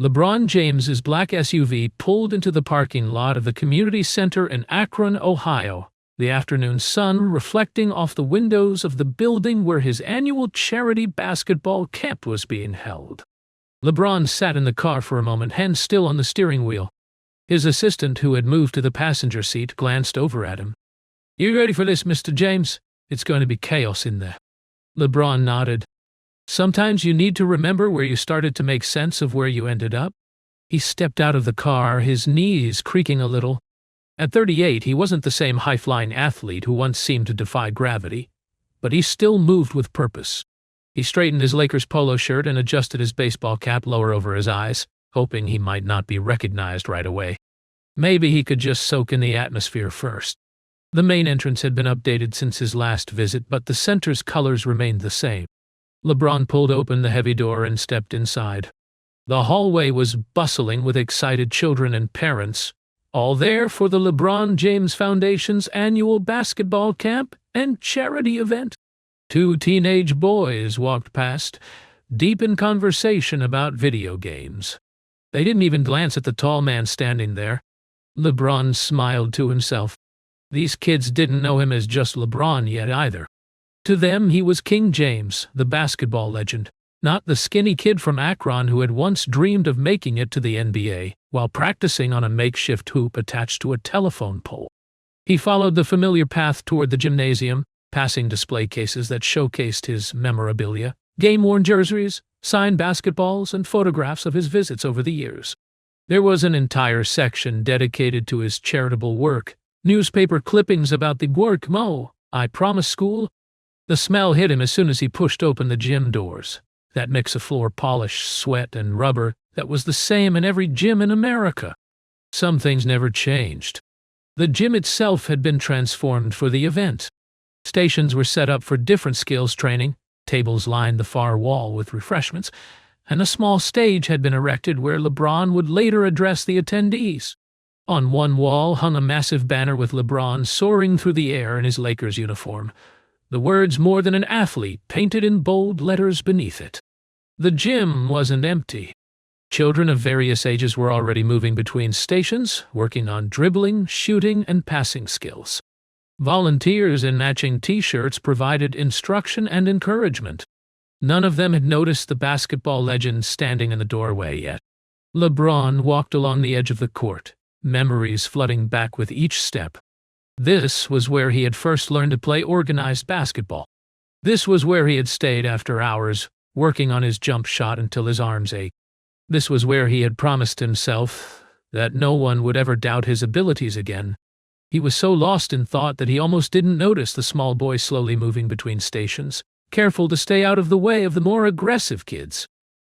LeBron James's black SUV pulled into the parking lot of the community center in Akron, Ohio, the afternoon sun reflecting off the windows of the building where his annual charity basketball camp was being held. LeBron sat in the car for a moment, hands still on the steering wheel. His assistant, who had moved to the passenger seat, glanced over at him. "You ready for this, Mr. James? It's going to be chaos in there." LeBron nodded. "Sometimes you need to remember where you started to make sense of where you ended up." He stepped out of the car, his knees creaking a little. At 38, he wasn't the same high-flying athlete who once seemed to defy gravity, but he still moved with purpose. He straightened his Lakers polo shirt and adjusted his baseball cap lower over his eyes, hoping he might not be recognized right away. Maybe he could just soak in the atmosphere first. The main entrance had been updated since his last visit, but the center's colors remained the same. LeBron pulled open the heavy door and stepped inside. The hallway was bustling with excited children and parents, all there for the LeBron James Foundation's annual basketball camp and charity event. Two teenage boys walked past, deep in conversation about video games. They didn't even glance at the tall man standing there. LeBron smiled to himself. These kids didn't know him as just LeBron yet either. To them, he was King James, the basketball legend, not the skinny kid from Akron who had once dreamed of making it to the NBA while practicing on a makeshift hoop attached to a telephone pole. He followed the familiar path toward the gymnasium, passing display cases that showcased his memorabilia, game-worn jerseys, signed basketballs, and photographs of his visits over the years. There was an entire section dedicated to his charitable work, newspaper clippings about the Work Mo, I Promise School. The smell hit him as soon as he pushed open the gym doors, that mix of floor polish, sweat, and rubber that was the same in every gym in America. Some things never changed. The gym itself had been transformed for the event. Stations were set up for different skills training, tables lined the far wall with refreshments, and a small stage had been erected where LeBron would later address the attendees. On one wall hung a massive banner with LeBron soaring through the air in his Lakers uniform, the words "more than an athlete" painted in bold letters beneath it. The gym wasn't empty. Children of various ages were already moving between stations, working on dribbling, shooting, and passing skills. Volunteers in matching T-shirts provided instruction and encouragement. None of them had noticed the basketball legend standing in the doorway yet. LeBron walked along the edge of the court, memories flooding back with each step. This was where he had first learned to play organized basketball. This was where he had stayed after hours, working on his jump shot until his arms ached. This was where he had promised himself that no one would ever doubt his abilities again. He was so lost in thought that he almost didn't notice the small boy slowly moving between stations, careful to stay out of the way of the more aggressive kids.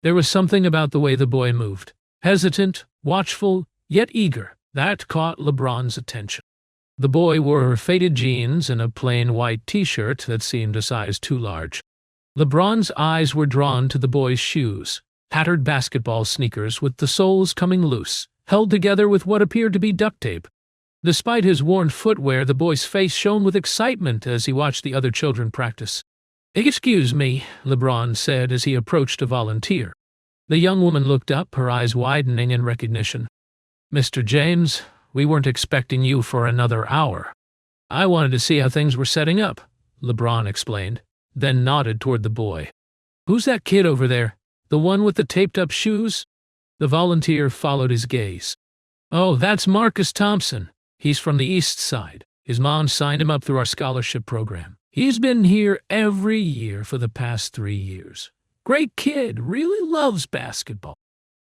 There was something about the way the boy moved, hesitant, watchful, yet eager, that caught LeBron's attention. The boy wore faded jeans and a plain white T-shirt that seemed a size too large. LeBron's eyes were drawn to the boy's shoes, tattered basketball sneakers with the soles coming loose, held together with what appeared to be duct tape. Despite his worn footwear, the boy's face shone with excitement as he watched the other children practice. "Excuse me," LeBron said as he approached a volunteer. The young woman looked up, her eyes widening in recognition. "Mr. James, we weren't expecting you for another hour." "I wanted to see how things were setting up," LeBron explained, then nodded toward the boy. "Who's that kid over there? The one with the taped-up shoes?" The volunteer followed his gaze. "Oh, that's Marcus Thompson. He's from the East Side. His mom signed him up through our scholarship program. He's been here every year for the past 3 years. Great kid, really loves basketball."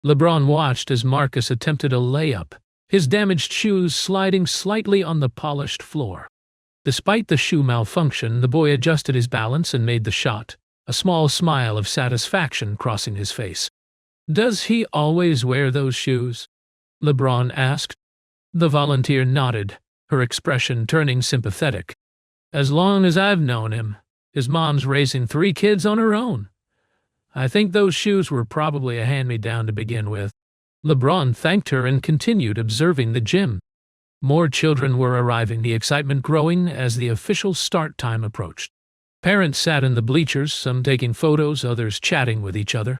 LeBron watched as Marcus attempted a layup, his damaged shoes sliding slightly on the polished floor. Despite the shoe malfunction, the boy adjusted his balance and made the shot, a small smile of satisfaction crossing his face. "Does he always wear those shoes?" LeBron asked. The volunteer nodded, her expression turning sympathetic. "As long as I've known him, his mom's raising 3 kids on her own. I think those shoes were probably a hand-me-down to begin with." LeBron thanked her and continued observing the gym. More children were arriving, the excitement growing as the official start time approached. Parents sat in the bleachers, some taking photos, others chatting with each other.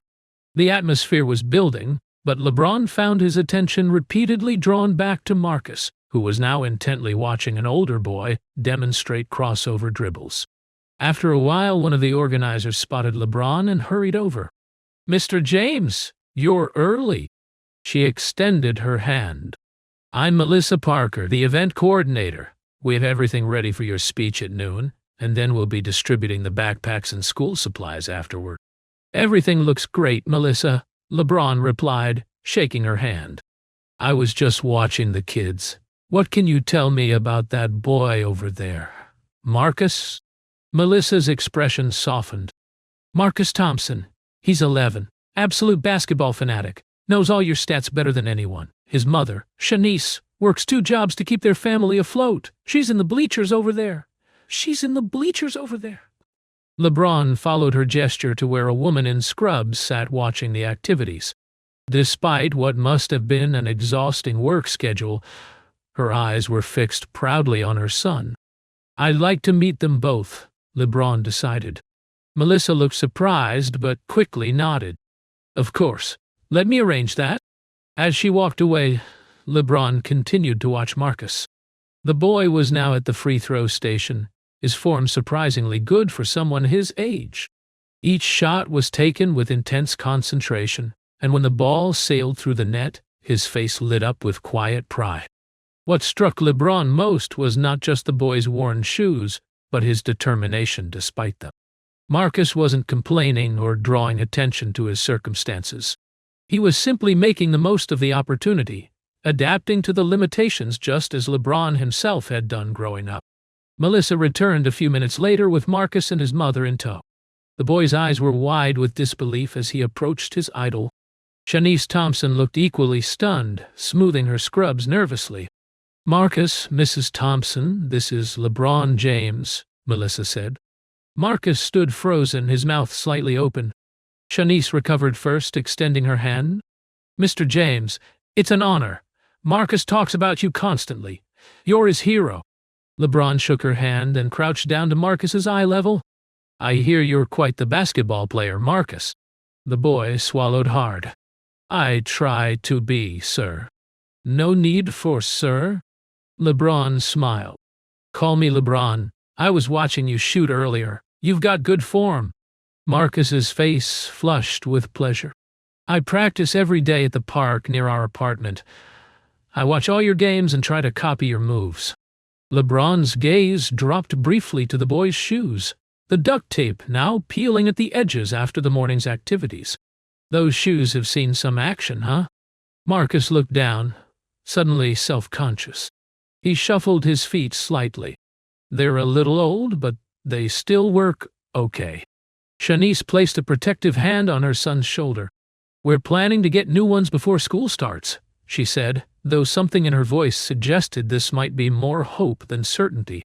The atmosphere was building, But LeBron found his attention repeatedly drawn back to Marcus, who was now intently watching an older boy demonstrate crossover dribbles. After a while, one of the organizers spotted LeBron and hurried over. "Mr. James, you're early." She extended her hand. "I'm Melissa Parker, the event coordinator. We have everything ready for your speech at noon, and then we'll be distributing the backpacks and school supplies afterward." "Everything looks great, Melissa," LeBron replied, shaking her hand. "I was just watching the kids. What can you tell me about that boy over there? Marcus?" Melissa's expression softened. "Marcus Thompson. He's 11. Absolute basketball fanatic. Knows all your stats better than anyone. His mother, Shanice, works 2 jobs to keep their family afloat. She's in the bleachers over there. LeBron followed her gesture to where a woman in scrubs sat watching the activities. Despite what must have been an exhausting work schedule, her eyes were fixed proudly on her son. "I'd like to meet them both," LeBron decided. Melissa looked surprised but quickly nodded. "Of course. Let me arrange that." As she walked away, LeBron continued to watch Marcus. The boy was now at the free throw station, his form surprisingly good for someone his age. Each shot was taken with intense concentration, and when the ball sailed through the net, his face lit up with quiet pride. What struck LeBron most was not just the boy's worn shoes, but his determination despite them. Marcus wasn't complaining or drawing attention to his circumstances. He was simply making the most of the opportunity, adapting to the limitations just as LeBron himself had done growing up. Melissa returned a few minutes later with Marcus and his mother in tow. The boy's eyes were wide with disbelief as he approached his idol. Shanice Thompson looked equally stunned, smoothing her scrubs nervously. "Marcus, Mrs. Thompson, this is LeBron James," Melissa said. Marcus stood frozen, his mouth slightly open. Shanice recovered first, extending her hand. "Mr. James, it's an honor. Marcus talks about you constantly. You're his hero." LeBron shook her hand and crouched down to Marcus's eye level. "I hear you're quite the basketball player, Marcus." The boy swallowed hard. "I try to be, sir." "No need for sir." LeBron smiled. "Call me LeBron. I was watching you shoot earlier. You've got good form." Marcus's face flushed with pleasure. "I practice every day at the park near our apartment. I watch all your games and try to copy your moves." LeBron's gaze dropped briefly to the boy's shoes, the duct tape now peeling at the edges after the morning's activities. "Those shoes have seen some action, huh?" Marcus looked down, suddenly self-conscious. He shuffled his feet slightly. "They're a little old, but they still work okay." Shanice placed a protective hand on her son's shoulder. "We're planning to get new ones before school starts," she said, though something in her voice suggested this might be more hope than certainty.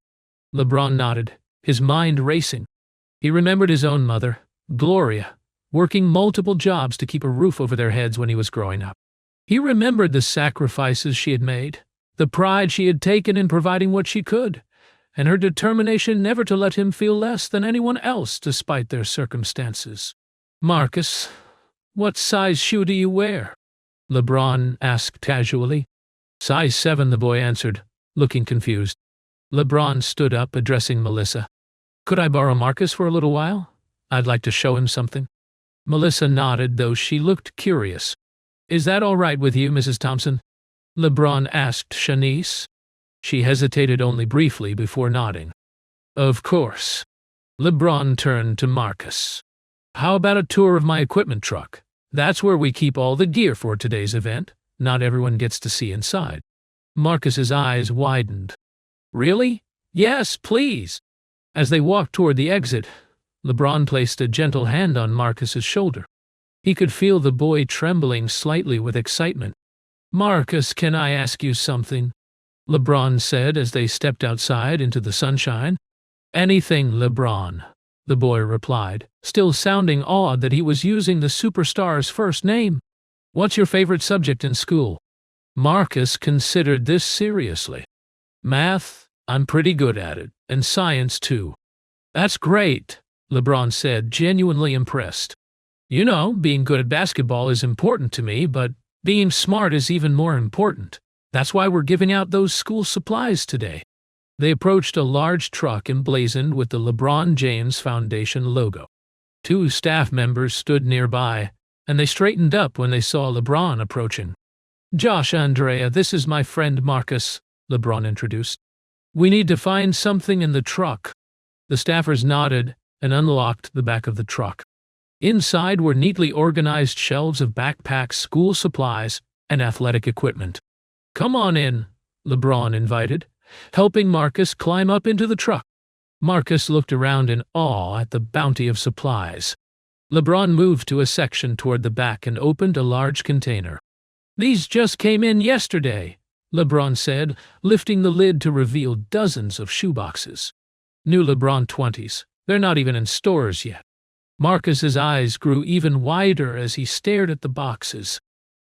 LeBron nodded, his mind racing. He remembered his own mother, Gloria, working multiple jobs to keep a roof over their heads when he was growing up. He remembered the sacrifices she had made, the pride she had taken in providing what she could, and her determination never to let him feel less than anyone else despite their circumstances. "Marcus, what size shoe do you wear?" LeBron asked casually. "Size 7, the boy answered, looking confused. LeBron stood up, addressing Melissa. "Could I borrow Marcus for a little while? I'd like to show him something." Melissa nodded, though she looked curious. "Is that all right with you, Mrs. Thompson?" LeBron asked Shanice. She hesitated only briefly before nodding. "Of course." LeBron turned to Marcus. "How about a tour of my equipment truck? That's where we keep all the gear for today's event. Not everyone gets to see inside." Marcus's eyes widened. "Really? Yes, please." As they walked toward the exit, LeBron placed a gentle hand on Marcus's shoulder. He could feel the boy trembling slightly with excitement. "Marcus, can I ask you something?" LeBron said as they stepped outside into the sunshine. "Anything, LeBron," the boy replied, still sounding awed that he was using the superstar's first name. "What's your favorite subject in school?" Marcus considered this seriously. "Math, I'm pretty good at it, and science too." "That's great," LeBron said, genuinely impressed. "You know, being good at basketball is important to me, but Being smart is even more important. That's why we're giving out those school supplies today. They approached a large truck emblazoned with the LeBron James Foundation logo. Two staff members stood nearby, and they straightened up when they saw LeBron approaching. "Josh, Andrea, this is my friend Marcus," LeBron introduced. "We need to find something in the truck." The staffers nodded and unlocked the back of the truck. Inside were neatly organized shelves of backpacks, school supplies, and athletic equipment. "Come on in," LeBron invited, helping Marcus climb up into the truck. Marcus looked around in awe at the bounty of supplies. LeBron moved to a section toward the back and opened a large container. "These just came in yesterday," LeBron said, lifting the lid to reveal dozens of shoeboxes. New LeBron 20s. They're not even in stores yet. Marcus's eyes grew even wider as he stared at the boxes.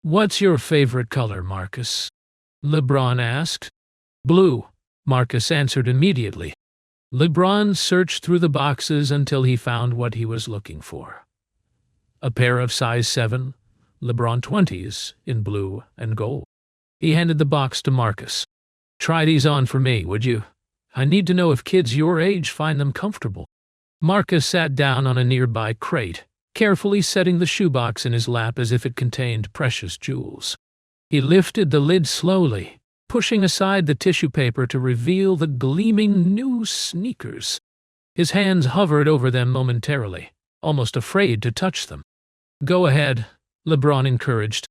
"What's your favorite color, Marcus?" LeBron asked. "Blue," Marcus answered immediately. LeBron searched through the boxes until he found what he was looking for. A pair of size 7 LeBron 20s in blue and gold. He handed the box to Marcus. "Try these on for me, would you? I need to know if kids your age find them comfortable." Marcus sat down on a nearby crate, carefully setting the shoebox in his lap as if it contained precious jewels. He lifted the lid slowly, pushing aside the tissue paper to reveal the gleaming new sneakers. His hands hovered over them momentarily, almost afraid to touch them. "Go ahead," LeBron encouraged.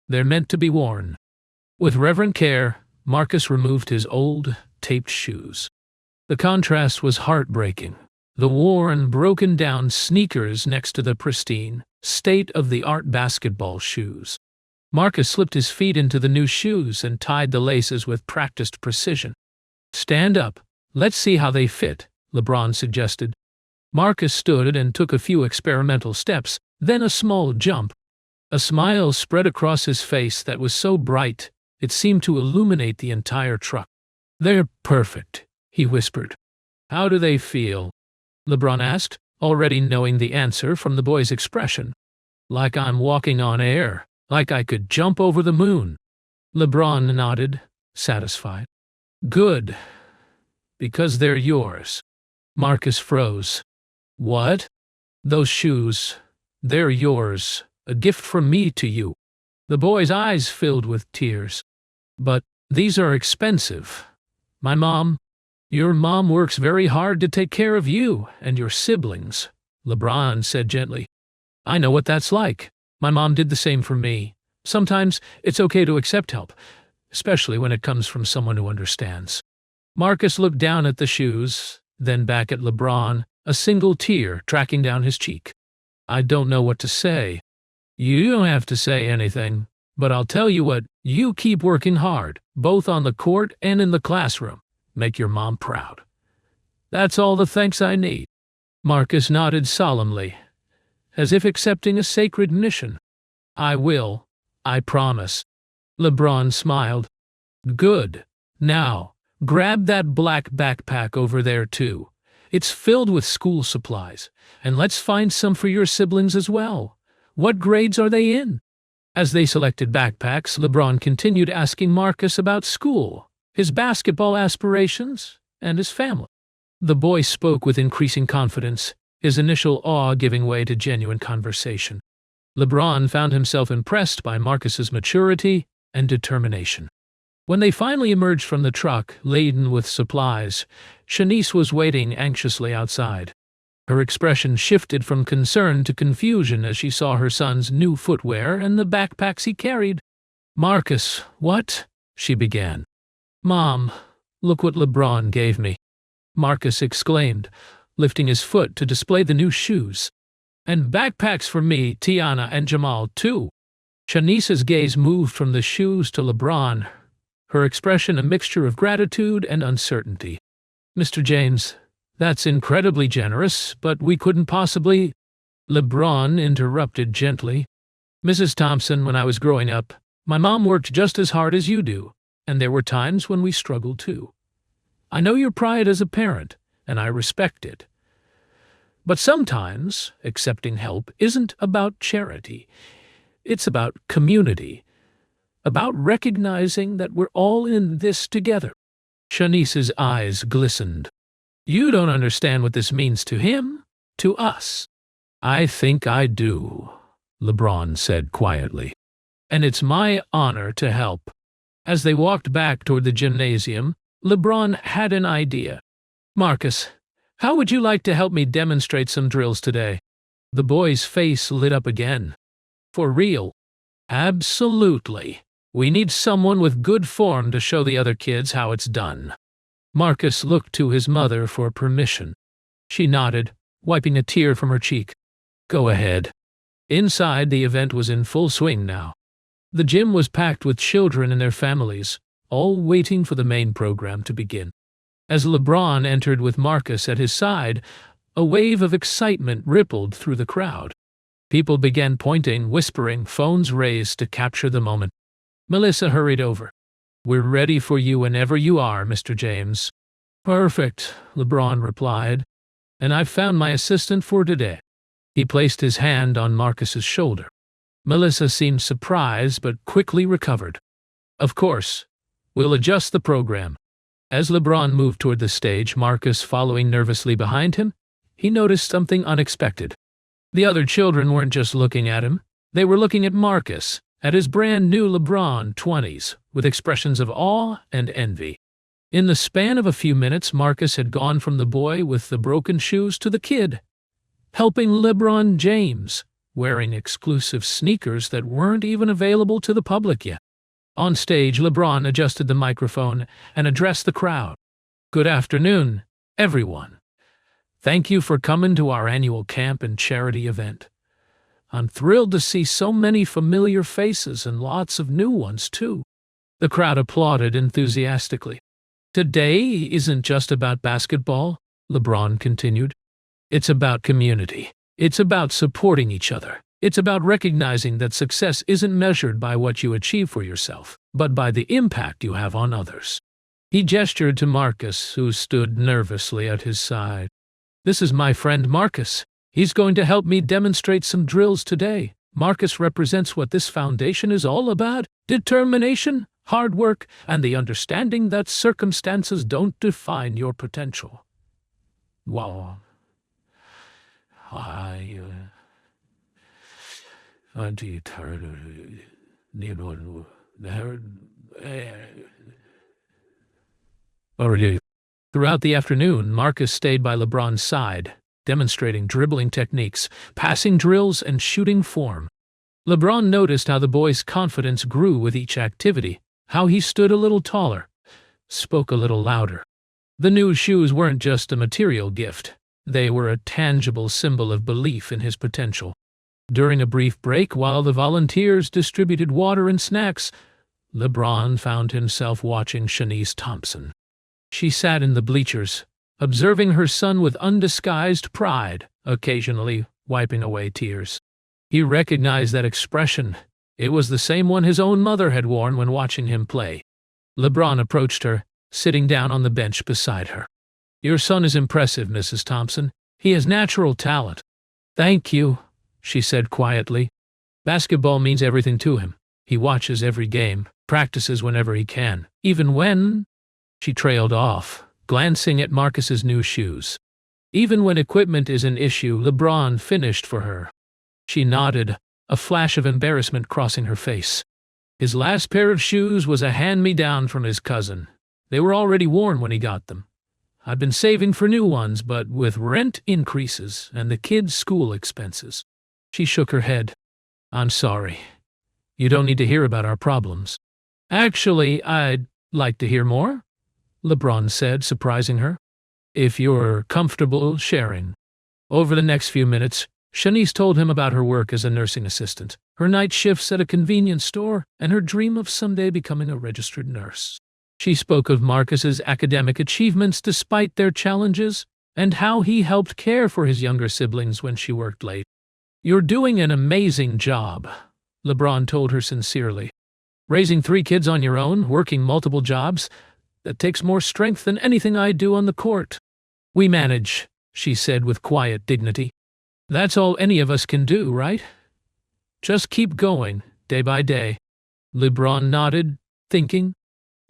"They're meant to be worn." With reverent care, Marcus removed his old, taped shoes. The contrast was heartbreaking. The worn, broken-down sneakers next to the pristine, state-of-the-art basketball shoes. Marcus slipped his feet into the new shoes and tied the laces with practiced precision. "Stand up. Let's see how they fit," LeBron suggested. Marcus stood and took a few experimental steps, then a small jump. A smile spread across his face that was so bright it seemed to illuminate the entire truck. "They're perfect," he whispered. "How do they feel?" LeBron asked, already knowing the answer from the boy's expression. "Like I'm walking on air, like I could jump over the moon." LeBron nodded, satisfied. "Good. Because they're yours." Marcus froze. "What?" "Those shoes. They're yours. A gift from me to you." The boy's eyes filled with tears. "But these are expensive. Your mom works very hard to take care of you and your siblings," LeBron said gently. "I know what that's like. My mom did the same for me. Sometimes it's okay to accept help, especially when it comes from someone who understands." Marcus looked down at the shoes, then back at LeBron, a single tear tracking down his cheek. "I don't know what to say." "You don't have to say anything, but I'll tell you what, you keep working hard, both on the court and in the classroom. Make your mom proud. That's all the thanks I need." Marcus nodded solemnly, as if accepting a sacred mission. "I will. I promise." LeBron smiled. "Good. Now, grab that black backpack over there, too. It's filled with school supplies, and let's find some for your siblings as well. What grades are they in?" As they selected backpacks, LeBron continued asking Marcus about school, his basketball aspirations, and his family. The boy spoke with increasing confidence, his initial awe giving way to genuine conversation. LeBron found himself impressed by Marcus's maturity and determination. When they finally emerged from the truck, laden with supplies, Shanice was waiting anxiously outside. Her expression shifted from concern to confusion as she saw her son's new footwear and the backpacks he carried. "Marcus, what?" she began. "Mom, look what LeBron gave me," Marcus exclaimed, lifting his foot to display the new shoes. "And backpacks for me, Tiana, and Jamal, too." Shanice's gaze moved from the shoes to LeBron, her expression a mixture of gratitude and uncertainty. "Mr. James, that's incredibly generous, but we couldn't possibly—" LeBron interrupted gently. "Mrs. Thompson, when I was growing up, my mom worked just as hard as you do, and there were times when we struggled too. I know your pride as a parent, and I respect it. But sometimes accepting help isn't about charity. It's about community. about recognizing that we're all in this together. Shanice's eyes glistened. You don't understand what this means to him, to us. I think I do, LeBron said quietly. And it's my honor to help. As they walked back toward the gymnasium, LeBron had an idea. Marcus, how would you like to help me demonstrate some drills today? The boy's face lit up again. For real? Absolutely. We need someone with good form to show the other kids how it's done. Marcus looked to his mother for permission. She nodded, wiping a tear from her cheek. Go ahead. Inside, the event was in full swing now. The gym was packed with children and their families, all waiting for the main program to begin. As LeBron entered with Marcus at his side, a wave of excitement rippled through the crowd. People began pointing, whispering, phones raised to capture the moment. Melissa hurried over. We're ready for you whenever you are, Mr. James. Perfect, LeBron replied. And I've found my assistant for today. He placed his hand on Marcus's shoulder. Melissa seemed surprised but quickly recovered. Of course, we'll adjust the program. As LeBron moved toward the stage, Marcus following nervously behind him, he noticed something unexpected. The other children weren't just looking at him, they were looking at Marcus, at his brand new LeBron 20s, with expressions of awe and envy. In the span of a few minutes, Marcus had gone from the boy with the broken shoes to the kid, helping LeBron James, wearing exclusive sneakers that weren't even available to the public yet. On stage, LeBron adjusted the microphone and addressed the crowd. Good afternoon, everyone. Thank you for coming to our annual camp and charity event. I'm thrilled to see so many familiar faces and lots of new ones, too. The crowd applauded enthusiastically. Today isn't just about basketball, LeBron continued. It's about community. It's about supporting each other. It's about recognizing that success isn't measured by what you achieve for yourself, but by the impact you have on others. He gestured to Marcus, who stood nervously at his side. This is my friend Marcus. He's going to help me demonstrate some drills today. Marcus represents what this foundation is all about: determination, hard work, and the understanding that circumstances don't define your potential. Wow. Throughout the afternoon, Marcus stayed by LeBron's side, demonstrating dribbling techniques, passing drills, and shooting form. LeBron noticed how the boy's confidence grew with each activity, how he stood a little taller, spoke a little louder. The new shoes weren't just a material gift. They were a tangible symbol of belief in his potential. During a brief break, while the volunteers distributed water and snacks, LeBron found himself watching Shanice Thompson. She sat in the bleachers, observing her son with undisguised pride, occasionally wiping away tears. He recognized that expression. It was the same one his own mother had worn when watching him play. LeBron approached her, sitting down on the bench beside her. Your son is impressive, Mrs. Thompson. He has natural talent. Thank you, she said quietly. Basketball means everything to him. He watches every game, practices whenever he can, even when... She trailed off, glancing at Marcus's new shoes. Even when equipment is an issue, LeBron finished for her. She nodded, a flash of embarrassment crossing her face. His last pair of shoes was a hand-me-down from his cousin. They were already worn when he got them. I'd been saving for new ones, but with rent increases and the kids' school expenses. She shook her head. I'm sorry. You don't need to hear about our problems. Actually, I'd like to hear more, LeBron said, surprising her. If you're comfortable sharing. Over the next few minutes, Shanice told him about her work as a nursing assistant, her night shifts at a convenience store, and her dream of someday becoming a registered nurse. She spoke of Marcus's academic achievements despite their challenges, and how he helped care for his younger siblings when she worked late. You're doing an amazing job, LeBron told her sincerely. Raising 3 kids on your own, working multiple jobs, that takes more strength than anything I do on the court. We manage, she said with quiet dignity. That's all any of us can do, right? Just keep going, day by day. LeBron nodded, thinking.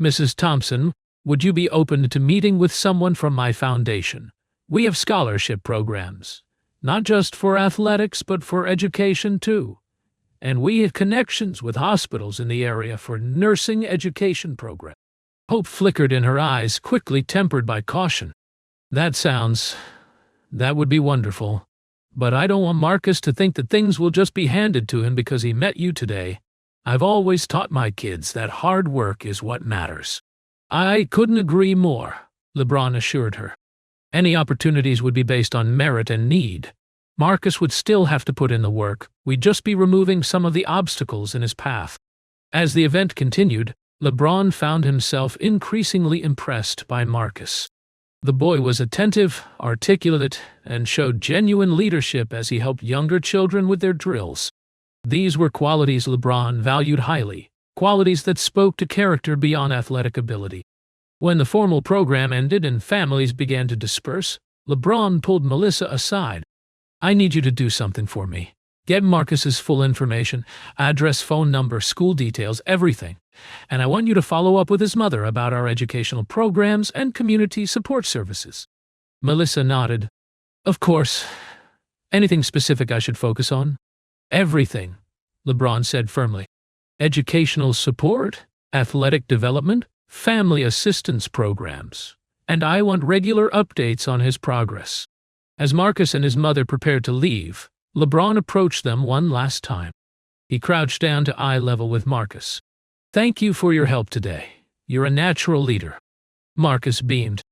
Mrs. Thompson, would you be open to meeting with someone from my foundation? We have scholarship programs, not just for athletics but for education too. And we have connections with hospitals in the area for nursing education programs. Hope flickered in her eyes, quickly tempered by caution. That would be wonderful. But I don't want Marcus to think that things will just be handed to him because he met you today. I've always taught my kids that hard work is what matters. I couldn't agree more, LeBron assured her. Any opportunities would be based on merit and need. Marcus would still have to put in the work. We'd just be removing some of the obstacles in his path. As the event continued, LeBron found himself increasingly impressed by Marcus. The boy was attentive, articulate, and showed genuine leadership as he helped younger children with their drills. These were qualities LeBron valued highly, qualities that spoke to character beyond athletic ability. When the formal program ended and families began to disperse, LeBron pulled Melissa aside. I need you to do something for me. Get Marcus's full information, address, phone number, school details, everything. And I want you to follow up with his mother about our educational programs and community support services. Melissa nodded. Of course. Anything specific I should focus on? Everything, LeBron said firmly. Educational support, athletic development, family assistance programs. And I want regular updates on his progress. As Marcus and his mother prepared to leave, LeBron approached them one last time. He crouched down to eye level with Marcus. Thank you for your help today. You're a natural leader. Marcus beamed.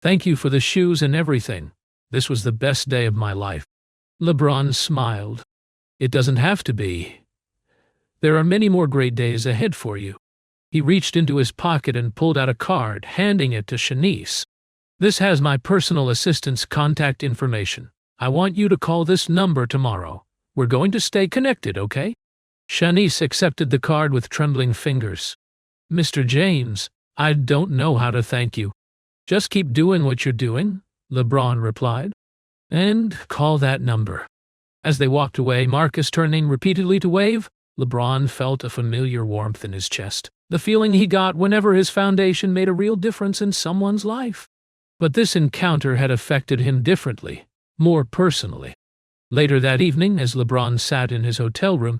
Thank you for the shoes and everything. This was the best day of my life. LeBron smiled. It doesn't have to be. There are many more great days ahead for you. He reached into his pocket and pulled out a card, handing it to Shanice. This has my personal assistant's contact information. I want you to call this number tomorrow. We're going to stay connected, okay? Shanice accepted the card with trembling fingers. Mr. James, I don't know how to thank you. Just keep doing what you're doing, LeBron replied. And call that number. As they walked away, Marcus turning repeatedly to wave, LeBron felt a familiar warmth in his chest, the feeling he got whenever his foundation made a real difference in someone's life. But this encounter had affected him differently, more personally. Later that evening, as LeBron sat in his hotel room,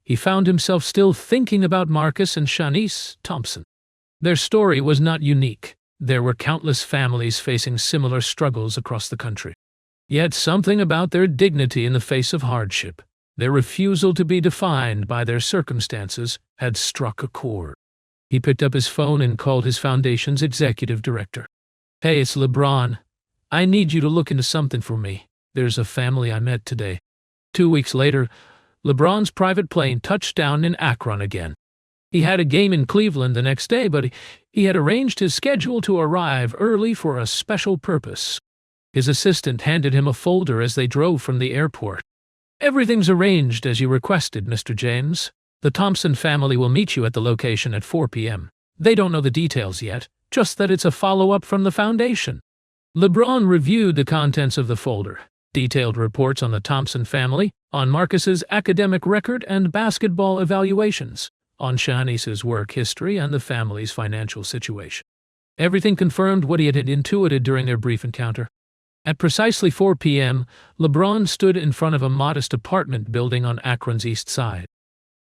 he found himself still thinking about Marcus and Shanice Thompson. Their story was not unique. There were countless families facing similar struggles across the country. Yet something about their dignity in the face of hardship, their refusal to be defined by their circumstances, had struck a chord. He picked up his phone and called his foundation's executive director. Hey, it's LeBron. I need you to look into something for me. There's a family I met today. 2 weeks later, LeBron's private plane touched down in Akron again. He had a game in Cleveland the next day, but he had arranged his schedule to arrive early for a special purpose. His assistant handed him a folder as they drove from the airport. Everything's arranged as you requested, Mr. James. The Thompson family will meet you at the location at 4 p.m. They don't know the details yet, just that it's a follow-up from the foundation. LeBron reviewed the contents of the folder, detailed reports on the Thompson family, on Marcus's academic record and basketball evaluations, on Shanice's work history and the family's financial situation. Everything confirmed what he had intuited during their brief encounter. At precisely 4 p.m., LeBron stood in front of a modest apartment building on Akron's east side.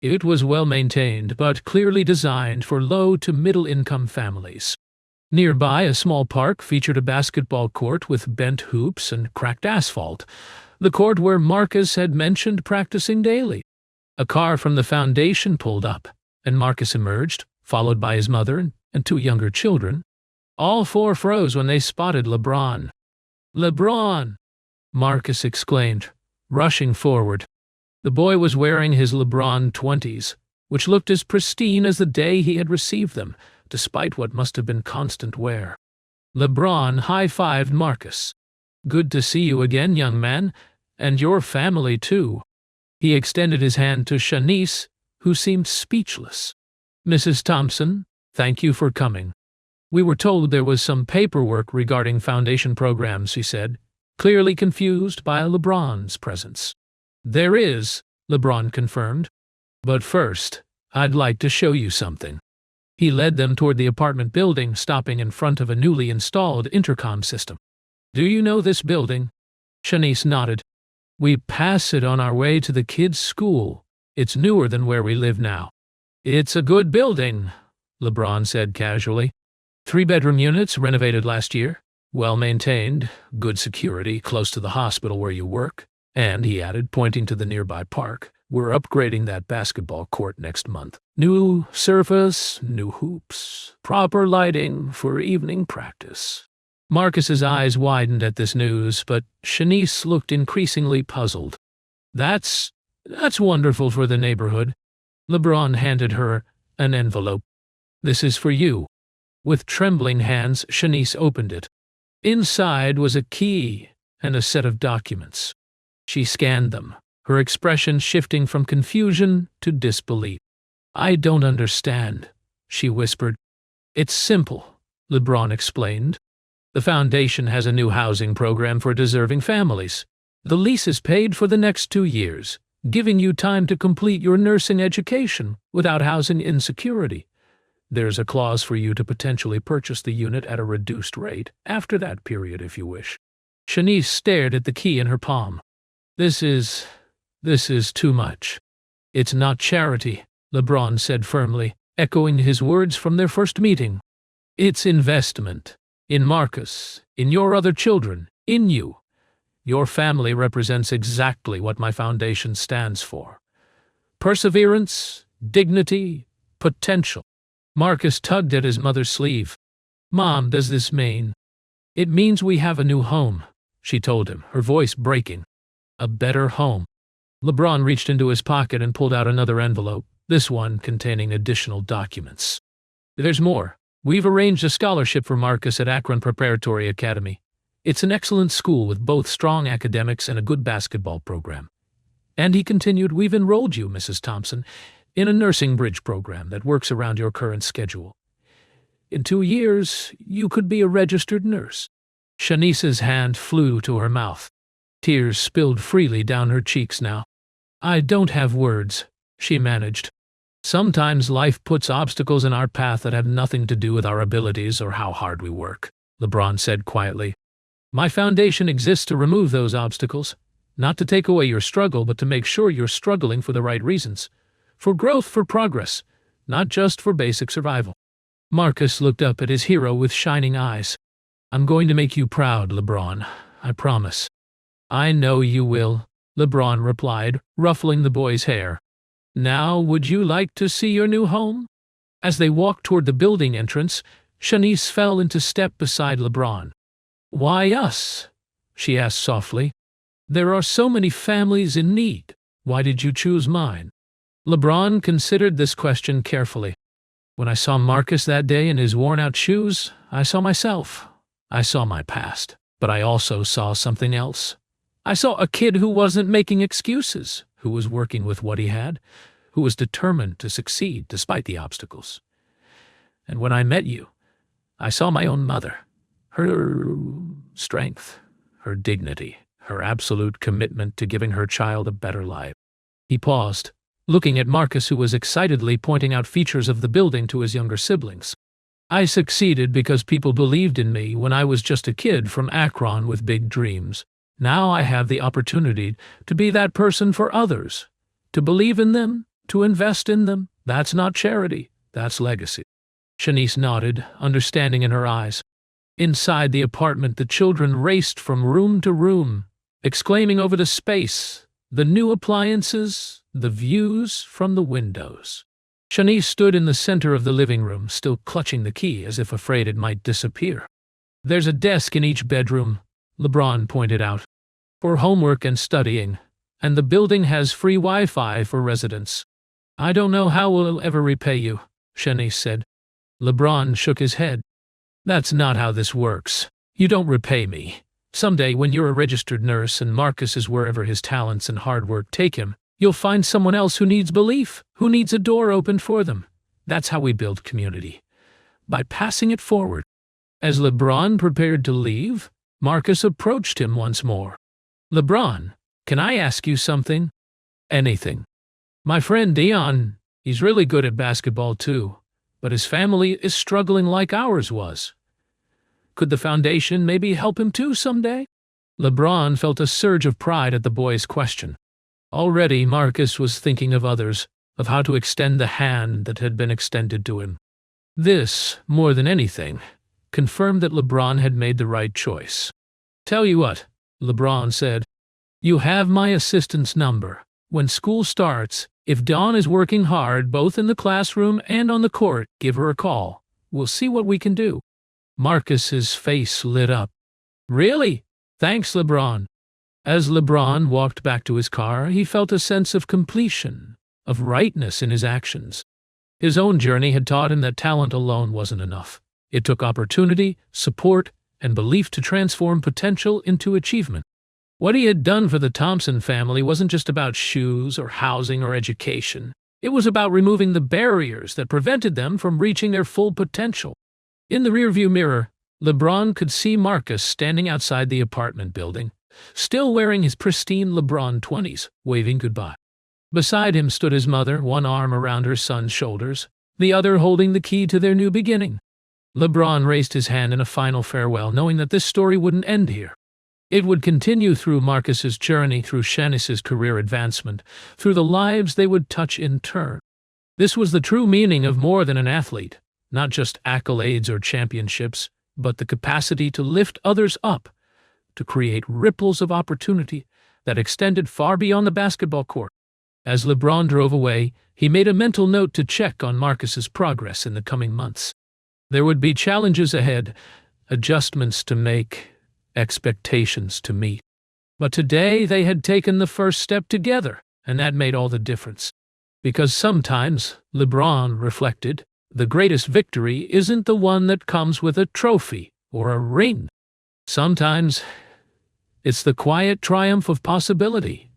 It was well-maintained, but clearly designed for low- to middle-income families. Nearby, a small park featured a basketball court with bent hoops and cracked asphalt, the court where Marcus had mentioned practicing daily. A car from the foundation pulled up, and Marcus emerged, followed by his mother and 2 younger children. All 4 froze when they spotted LeBron. "LeBron!" Marcus exclaimed, rushing forward. The boy was wearing his LeBron 20s, which looked as pristine as the day he had received them, despite what must have been constant wear. LeBron high-fived Marcus. "Good to see you again, young man, and your family too." He extended his hand to Shanice, who seemed speechless. "Mrs. Thompson, thank you for coming. We were told there was some paperwork regarding foundation programs," she said, clearly confused by LeBron's presence. "There is," LeBron confirmed. "But first, I'd like to show you something." He led them toward the apartment building, stopping in front of a newly installed intercom system. "Do you know this building?" Shanice nodded. "We pass it on our way to the kids' school. It's newer than where we live now." "It's a good building," LeBron said casually. 3-bedroom units renovated last year. Well-maintained, good security, close to the hospital where you work. And, he added, pointing to the nearby park, "we're upgrading that basketball court next month. New surface, new hoops, proper lighting for evening practice." Marcus's eyes widened at this news, but Shanice looked increasingly puzzled. That's wonderful for the neighborhood." LeBron handed her an envelope. "This is for you." With trembling hands, Shanice opened it. Inside was a key and a set of documents. She scanned them, her expression shifting from confusion to disbelief. "I don't understand," she whispered. "It's simple," LeBron explained. "The foundation has a new housing program for deserving families. The lease is paid for the next 2 years, giving you time to complete your nursing education without housing insecurity. There's a clause for you to potentially purchase the unit at a reduced rate after that period if you wish." Shanice stared at the key in her palm. This is too much." "It's not charity," LeBron said firmly, echoing his words from their first meeting. "It's investment. In Marcus, in your other children, in you. Your family represents exactly what my foundation stands for. Perseverance, dignity, potential." Marcus tugged at his mother's sleeve. "Mom, does this mean?" "It means we have a new home," she told him, her voice breaking. "A better home." LeBron reached into his pocket and pulled out another envelope, this one containing additional documents. "There's more. We've arranged a scholarship for Marcus at Akron Preparatory Academy. It's an excellent school with both strong academics and a good basketball program." And he continued, "We've enrolled you, Mrs. Thompson, in a nursing bridge program that works around your current schedule. In 2 years, you could be a registered nurse." Shanice's hand flew to her mouth. Tears spilled freely down her cheeks now. "I don't have words," she managed. "Sometimes life puts obstacles in our path that have nothing to do with our abilities or how hard we work," LeBron said quietly. "My foundation exists to remove those obstacles, not to take away your struggle, but to make sure you're struggling for the right reasons. For growth, for progress, not just for basic survival." Marcus looked up at his hero with shining eyes. "I'm going to make you proud, LeBron. I promise." "I know you will," LeBron replied, ruffling the boy's hair. "Now, would you like to see your new home?" As they walked toward the building entrance, Shanice fell into step beside LeBron. "Why us?" she asked softly. "There are so many families in need. Why did you choose mine?" LeBron considered this question carefully. "When I saw Marcus that day in his worn-out shoes, I saw myself. I saw my past. But I also saw something else. I saw a kid who wasn't making excuses, who was working with what he had, who was determined to succeed despite the obstacles. And when I met you, I saw my own mother, her strength, her dignity, her absolute commitment to giving her child a better life." He paused, looking at Marcus, who was excitedly pointing out features of the building to his younger siblings. "I succeeded because people believed in me when I was just a kid from Akron with big dreams. Now I have the opportunity to be that person for others, to believe in them, to invest in them. That's not charity, that's legacy." Shanice nodded, understanding in her eyes. Inside the apartment, the children raced from room to room, exclaiming over the space, the new appliances, the views from the windows. Shanice stood in the center of the living room, still clutching the key as if afraid it might disappear. "There's a desk in each bedroom," LeBron pointed out, "for homework and studying, and the building has free Wi-Fi for residents." "I don't know how we'll ever repay you," Shanice said. LeBron shook his head. "That's not how this works. You don't repay me. Someday, when you're a registered nurse and Marcus is wherever his talents and hard work take him, you'll find someone else who needs belief, who needs a door opened for them. That's how we build community, by passing it forward." As LeBron prepared to leave, Marcus approached him once more. "LeBron, can I ask you something?" "Anything." "My friend Dion, He's really good at basketball too, but his family is struggling like ours was. Could the foundation maybe help him too someday? LeBron felt a surge of pride at the boy's question. Already Marcus was thinking of others, of how to extend the hand that had been extended to him. This, more than anything, confirmed that LeBron had made the right choice. "Tell you what," LeBron said, "you have my assistant's number. When school starts, if Dawn is working hard both in the classroom and on the court, give her a call. We'll see what we can do." Marcus's face lit up. "Really? Thanks, LeBron." As LeBron walked back to his car, he felt a sense of completion, of rightness in his actions. His own journey had taught him that talent alone wasn't enough. It took opportunity, support, and belief to transform potential into achievement. What he had done for the Thompson family wasn't just about shoes or housing or education. It was about removing the barriers that prevented them from reaching their full potential. In the rearview mirror, LeBron could see Marcus standing outside the apartment building, still wearing his pristine LeBron 20s, waving goodbye. Beside him stood his mother, one arm around her son's shoulders, the other holding the key to their new beginning. LeBron raised his hand in a final farewell, knowing that this story wouldn't end here. It would continue through Marcus's journey, through Shanice's career advancement, through the lives they would touch in turn. This was the true meaning of more than an athlete, not just accolades or championships, but the capacity to lift others up, to create ripples of opportunity that extended far beyond the basketball court. As LeBron drove away, he made a mental note to check on Marcus's progress in the coming months. There would be challenges ahead, adjustments to make, expectations to meet. But today they had taken the first step together, and that made all the difference. Because sometimes, LeBron reflected, the greatest victory isn't the one that comes with a trophy or a ring. Sometimes it's the quiet triumph of possibility,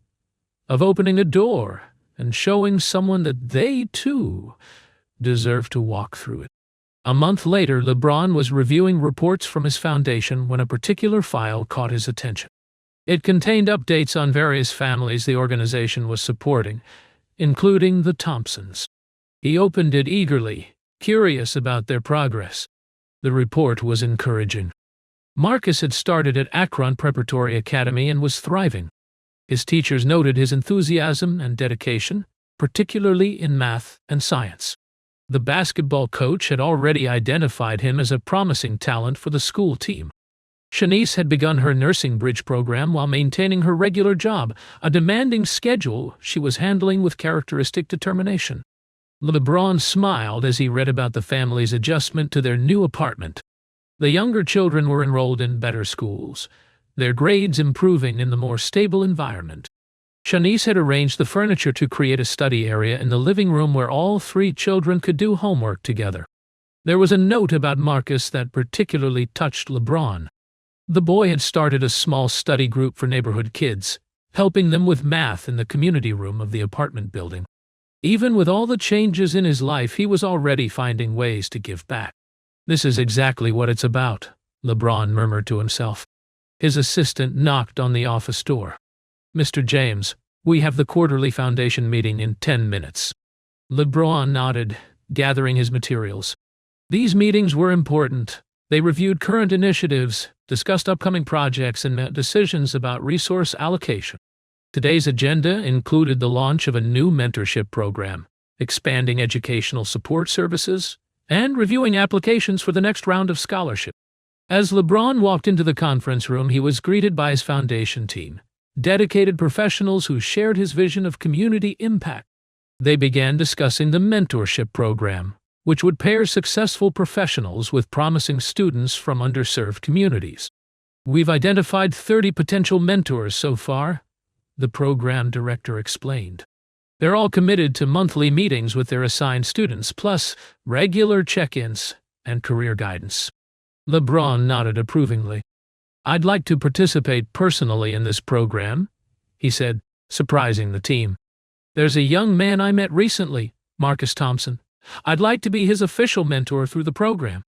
of opening a door and showing someone that they, too, deserve to walk through it. A month later, LeBron was reviewing reports from his foundation when a particular file caught his attention. It contained updates on various families the organization was supporting, including the Thompsons. He opened it eagerly, curious about their progress. The report was encouraging. Marcus had started at Akron Preparatory Academy and was thriving. His teachers noted his enthusiasm and dedication, particularly in math and science. The basketball coach had already identified him as a promising talent for the school team. Shanice had begun her nursing bridge program while maintaining her regular job, a demanding schedule she was handling with characteristic determination. LeBron smiled as he read about the family's adjustment to their new apartment. The younger children were enrolled in better schools, their grades improving in the more stable environment. Shanice had arranged the furniture to create a study area in the living room where all three children could do homework together. There was a note about Marcus that particularly touched LeBron. The boy had started a small study group for neighborhood kids, helping them with math in the community room of the apartment building. Even with all the changes in his life, he was already finding ways to give back. "This is exactly what it's about," LeBron murmured to himself. His assistant knocked on the office door. "Mr. James, we have the quarterly foundation meeting in 10 minutes. LeBron nodded, gathering his materials. These meetings were important. They reviewed current initiatives, discussed upcoming projects, and made decisions about resource allocation. Today's agenda included the launch of a new mentorship program, expanding educational support services, and reviewing applications for the next round of scholarship. As LeBron walked into the conference room, he was greeted by his foundation team, dedicated professionals who shared his vision of community impact. They began discussing the mentorship program, which would pair successful professionals with promising students from underserved communities. "We've identified 30 potential mentors so far," the program director explained. "They're all committed to monthly meetings with their assigned students, plus regular check-ins and career guidance." LeBron nodded approvingly. "I'd like to participate personally in this program," he said, surprising the team. "There's a young man I met recently, Marcus Thompson. I'd like to be his official mentor through the program."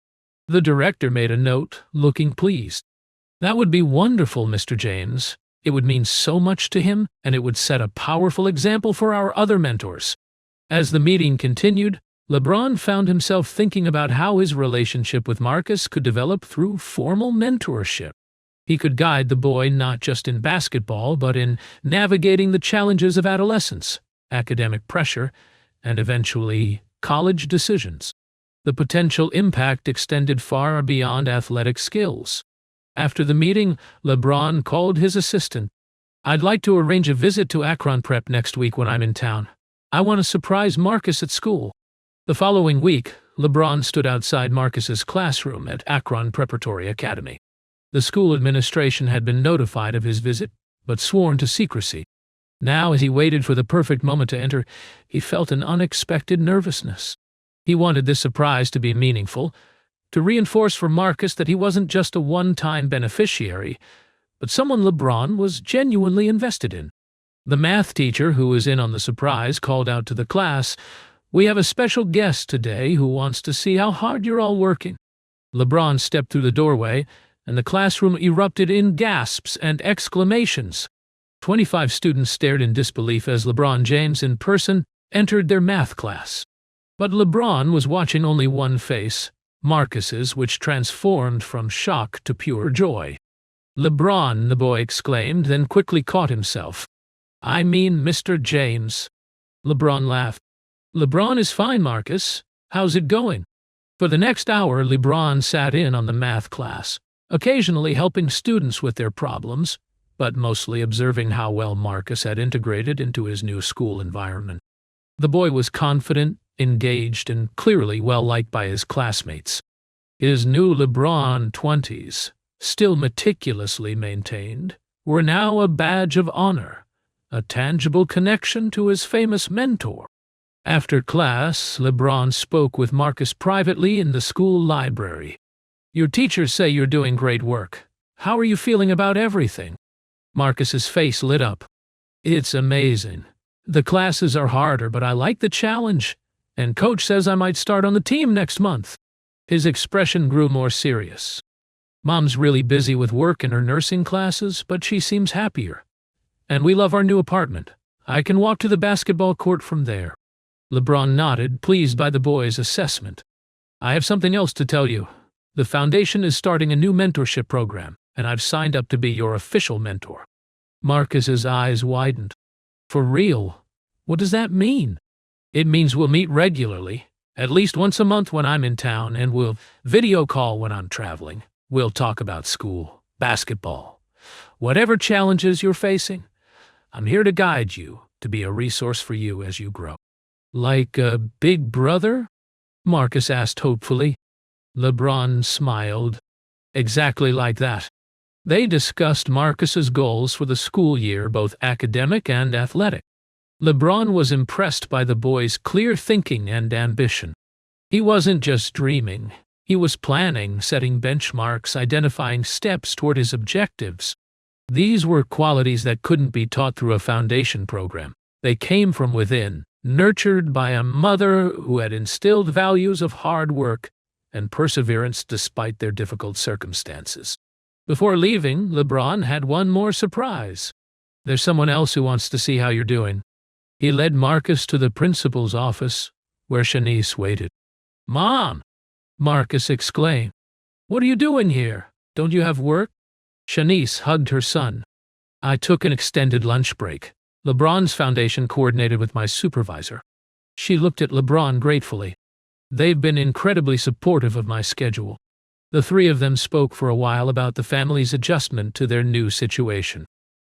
The director made a note, looking pleased. "That would be wonderful, Mr. James. It would mean so much to him, and it would set a powerful example for our other mentors." As the meeting continued, LeBron found himself thinking about how his relationship with Marcus could develop through formal mentorship. He could guide the boy not just in basketball, but in navigating the challenges of adolescence, academic pressure, and eventually college decisions. The potential impact extended far beyond athletic skills. After the meeting, LeBron called his assistant. "I'd like to arrange a visit to Akron Prep next week when I'm in town. I want to surprise Marcus at school." The following week, LeBron stood outside Marcus's classroom at Akron Preparatory Academy. The school administration had been notified of his visit, but sworn to secrecy. Now, as he waited for the perfect moment to enter, he felt an unexpected nervousness. He wanted this surprise to be meaningful, to reinforce for Marcus that he wasn't just a one-time beneficiary, but someone LeBron was genuinely invested in. The math teacher who was in on the surprise called out to the class, "We have a special guest today who wants to see how hard you're all working." LeBron stepped through the doorway, and the classroom erupted in gasps and exclamations. 25 students stared in disbelief as LeBron James in person entered their math class. But LeBron was watching only one face, Marcus's, which transformed from shock to pure joy. "LeBron," the boy exclaimed, then quickly caught himself. "I mean Mr. James." LeBron laughed. "LeBron is fine, Marcus. How's it going?" For the next hour, LeBron sat in on the math class, occasionally helping students with their problems, but mostly observing how well Marcus had integrated into his new school environment. The boy was confident, engaged, and clearly well-liked by his classmates. His new LeBron 20s, still meticulously maintained, were now a badge of honor, a tangible connection to his famous mentor. After class, LeBron spoke with Marcus privately in the school library. "Your teachers say you're doing great work. How are you feeling about everything?" Marcus's face lit up. "It's amazing. The classes are harder, but I like the challenge, and Coach says I might start on the team next month." His expression grew more serious. "Mom's really busy with work in her nursing classes, but she seems happier. And we love our new apartment. I can walk to the basketball court from there." LeBron nodded, pleased by the boy's assessment. "I have something else to tell you. The foundation is starting a new mentorship program, and I've signed up to be your official mentor." Marcus's eyes widened. "For real? What does that mean?" "It means we'll meet regularly, at least once a month when I'm in town, and we'll video call when I'm traveling. We'll talk about school, basketball, whatever challenges you're facing. I'm here to guide you, to be a resource for you as you grow." "Like a big brother?" Marcus asked hopefully. LeBron smiled. "Exactly like that." They discussed Marcus's goals for the school year, both academic and athletic. LeBron was impressed by the boy's clear thinking and ambition. He wasn't just dreaming. He was planning, setting benchmarks, identifying steps toward his objectives. These were qualities that couldn't be taught through a foundation program. They came from within, nurtured by a mother who had instilled values of hard work and perseverance despite their difficult circumstances. Before leaving, LeBron had one more surprise. "There's someone else who wants to see how you're doing." He led Marcus to the principal's office, where Shanice waited. "Mom!" Marcus exclaimed. "What are you doing here? Don't you have work?" Shanice hugged her son. "I took an extended lunch break. LeBron's foundation coordinated with my supervisor." She looked at LeBron gratefully. "They've been incredibly supportive of my schedule." The three of them spoke for a while about the family's adjustment to their new situation.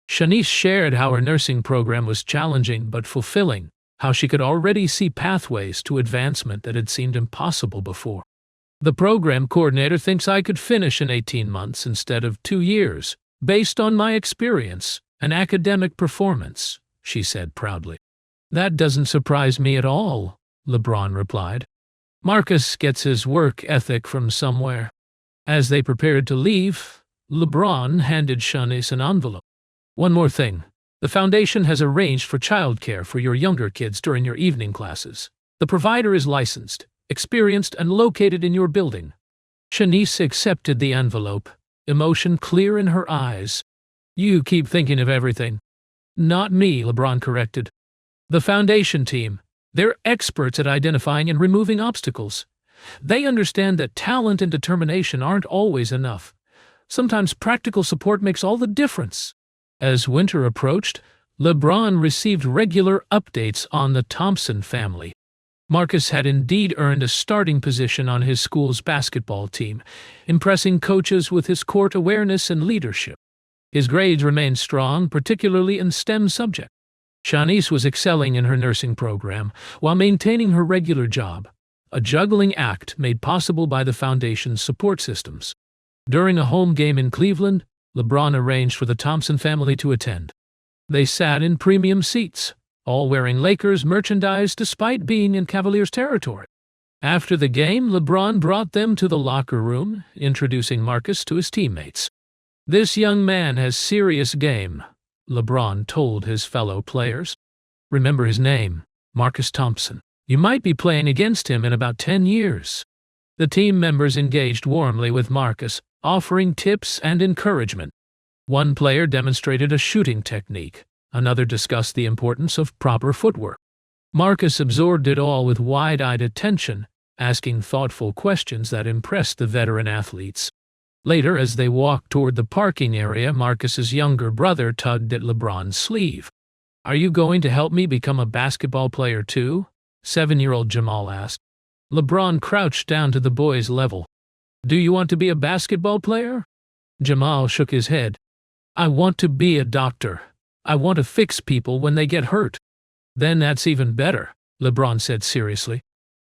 Shanice shared how her nursing program was challenging but fulfilling, how she could already see pathways to advancement that had seemed impossible before. "The program coordinator thinks I could finish in 18 months instead of 2 years, based on my experience and academic performance," she said proudly. "That doesn't surprise me at all," LeBron replied. "Marcus gets his work ethic from somewhere." As they prepared to leave, LeBron handed Shanice an envelope. "One more thing. The foundation has arranged for childcare for your younger kids during your evening classes. The provider is licensed, experienced, and located in your building." Shanice accepted the envelope, emotion clear in her eyes. "You keep thinking of everything." "Not me," LeBron corrected. "The foundation team. They're experts at identifying and removing obstacles. They understand that talent and determination aren't always enough. Sometimes practical support makes all the difference. As winter approached, LeBron received regular updates on the Thompson family. Marcus had indeed earned a starting position on his school's basketball team, impressing coaches with his court awareness and leadership. His grades remained strong, particularly in STEM subjects. Shanice was excelling in her nursing program while maintaining her regular job, a juggling act made possible by the foundation's support systems. During a home game in Cleveland, LeBron arranged for the Thompson family to attend. They sat in premium seats, all wearing Lakers merchandise despite being in Cavaliers territory. After the game, LeBron brought them to the locker room, introducing Marcus to his teammates. "This young man has serious game," LeBron told his fellow players. "Remember his name, Marcus Thompson. You might be playing against him in about 10 years. The team members engaged warmly with Marcus, offering tips and encouragement. One player demonstrated a shooting technique. Another discussed the importance of proper footwork. Marcus absorbed it all with wide-eyed attention, asking thoughtful questions that impressed the veteran athletes. Later, as they walked toward the parking area, Marcus's younger brother tugged at LeBron's sleeve. "Are you going to help me become a basketball player too?" 7-year-old Jamal asked. LeBron crouched down to the boy's level. "Do you want to be a basketball player?" Jamal shook his head. "I want to be a doctor. I want to fix people when they get hurt." "Then that's even better," LeBron said seriously.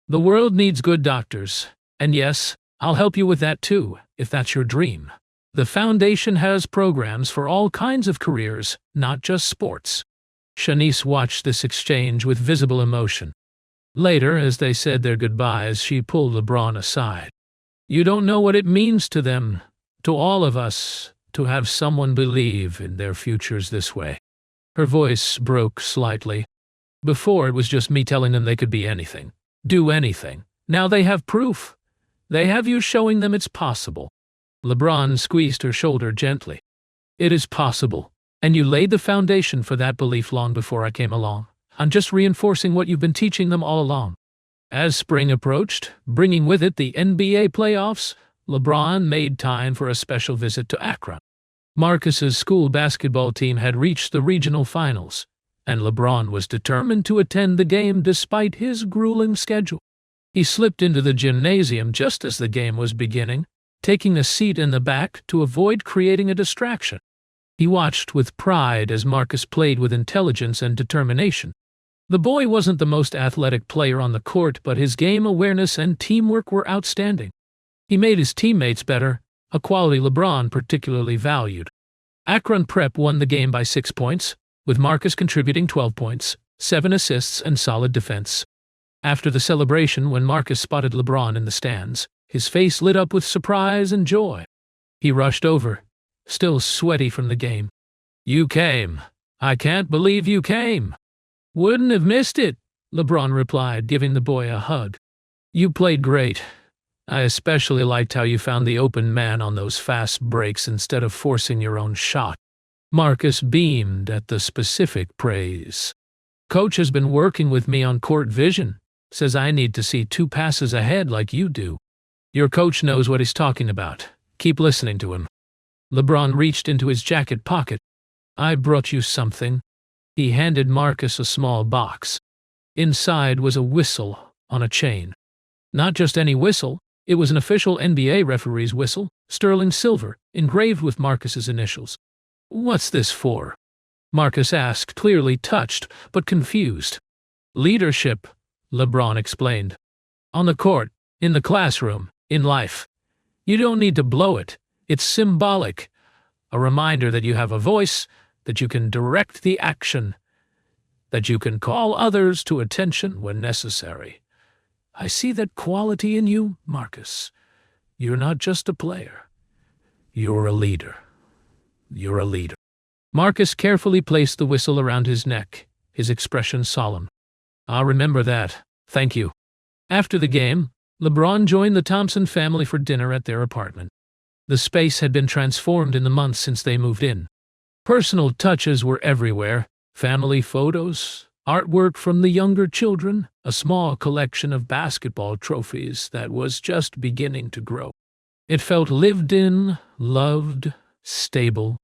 "The world needs good doctors. And yes, I'll help you with that too, if that's your dream. The foundation has programs for all kinds of careers, not just sports." Shanice watched this exchange with visible emotion. Later, as they said their goodbyes, she pulled LeBron aside. "You don't know what it means to them, to all of us, to have someone believe in their futures this way." Her voice broke slightly. "Before, it was just me telling them they could be anything, do anything. Now they have proof. They have you showing them it's possible." LeBron squeezed her shoulder gently. "It is possible, and you laid the foundation for that belief long before I came along. I'm just reinforcing what you've been teaching them all along." As spring approached, bringing with it the NBA playoffs, LeBron made time for a special visit to Akron. Marcus's school basketball team had reached the regional finals, and LeBron was determined to attend the game despite his grueling schedule. He slipped into the gymnasium just as the game was beginning, taking a seat in the back to avoid creating a distraction. He watched with pride as Marcus played with intelligence and determination. The boy wasn't the most athletic player on the court, but his game awareness and teamwork were outstanding. He made his teammates better, a quality LeBron particularly valued. Akron Prep won the game by 6 points, with Marcus contributing 12 points, 7 assists, and solid defense. After the celebration, when Marcus spotted LeBron in the stands, his face lit up with surprise and joy. He rushed over, still sweaty from the game. "You came. I can't believe you came." "Wouldn't have missed it," LeBron replied, giving the boy a hug. "You played great. I especially liked how you found the open man on those fast breaks instead of forcing your own shot." Marcus beamed at the specific praise. "Coach has been working with me on court vision. Says I need to see 2 passes ahead like you do. Your coach knows what he's talking about. Keep listening to him." LeBron reached into his jacket pocket. "I brought you something." He handed Marcus a small box. Inside was a whistle on a chain. Not just any whistle, it was an official NBA referee's whistle, sterling silver, engraved with Marcus's initials. "What's this for?" Marcus asked, clearly touched, but confused. "Leadership," LeBron explained. "On the court, in the classroom, in life. You don't need to blow it. It's symbolic. A reminder that you have a voice, that you can direct the action, that you can call others to attention when necessary. I see that quality in you, Marcus. You're not just a player. You're a leader. You're a leader." Marcus carefully placed the whistle around his neck, his expression solemn. "I'll remember that. Thank you." After the game, LeBron joined the Thompson family for dinner at their apartment. The space had been transformed in the months since they moved in. Personal touches were everywhere: family photos, artwork from the younger children, a small collection of basketball trophies that was just beginning to grow. It felt lived in, loved, stable.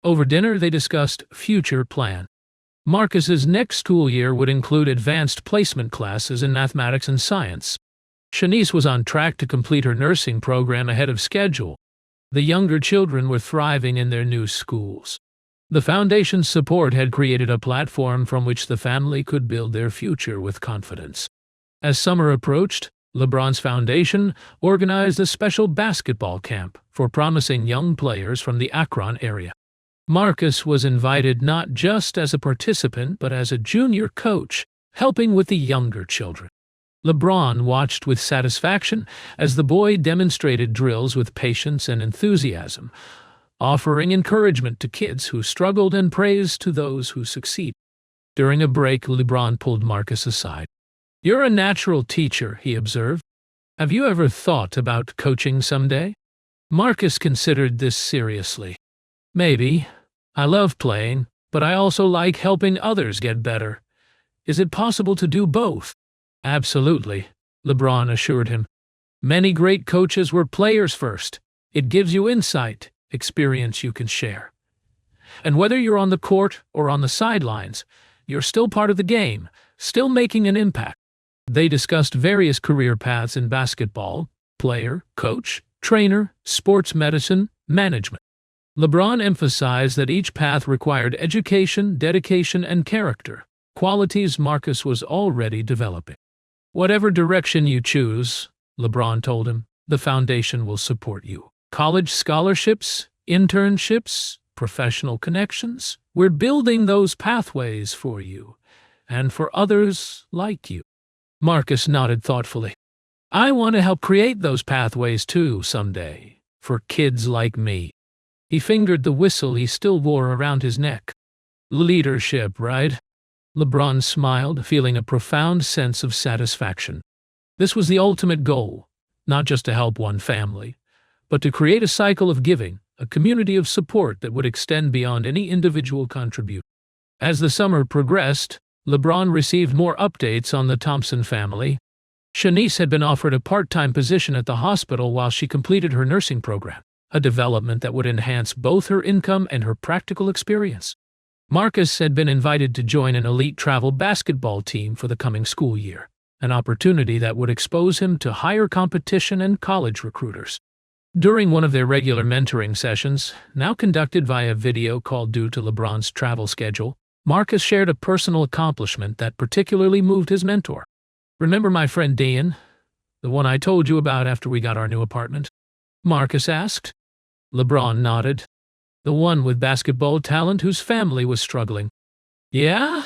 Over dinner, they discussed future plans. Marcus's next school year would include advanced placement classes in mathematics and science. Shanice was on track to complete her nursing program ahead of schedule. The younger children were thriving in their new schools. The foundation's support had created a platform from which the family could build their future with confidence. As summer approached, LeBron's foundation organized a special basketball camp for promising young players from the Akron area. Marcus was invited not just as a participant but as a junior coach, helping with the younger children. LeBron watched with satisfaction as the boy demonstrated drills with patience and enthusiasm, offering encouragement to kids who struggled and praise to those who succeed. During a break, LeBron pulled Marcus aside. "You're a natural teacher," he observed. "Have you ever thought about coaching someday?" Marcus considered this seriously. "Maybe. I love playing, but I also like helping others get better. Is it possible to do both?" "Absolutely," LeBron assured him. "Many great coaches were players first. It gives you insight, experience you can share. And whether you're on the court or on the sidelines, you're still part of the game, still making an impact." They discussed various career paths in basketball: player, coach, trainer, sports medicine, management. LeBron emphasized that each path required education, dedication, and character, qualities Marcus was already developing. "Whatever direction you choose," LeBron told him, "the foundation will support you. College scholarships, internships, professional connections, we're building those pathways for you, and for others like you." Marcus nodded thoughtfully. "I want to help create those pathways too someday, for kids like me." He fingered the whistle he still wore around his neck. "Leadership, right?" LeBron smiled, feeling a profound sense of satisfaction. This was the ultimate goal, not just to help one family, but to create a cycle of giving, a community of support that would extend beyond any individual contribution. As the summer progressed, LeBron received more updates on the Thompson family. Shanice had been offered a part-time position at the hospital while she completed her nursing program, a development that would enhance both her income and her practical experience. Marcus had been invited to join an elite travel basketball team for the coming school year, an opportunity that would expose him to higher competition and college recruiters. During one of their regular mentoring sessions, now conducted via video call due to LeBron's travel schedule, Marcus shared a personal accomplishment that particularly moved his mentor. "Remember my friend Dean, the one I told you about after we got our new apartment?" Marcus asked. LeBron nodded. "The one with basketball talent whose family was struggling." "Yeah?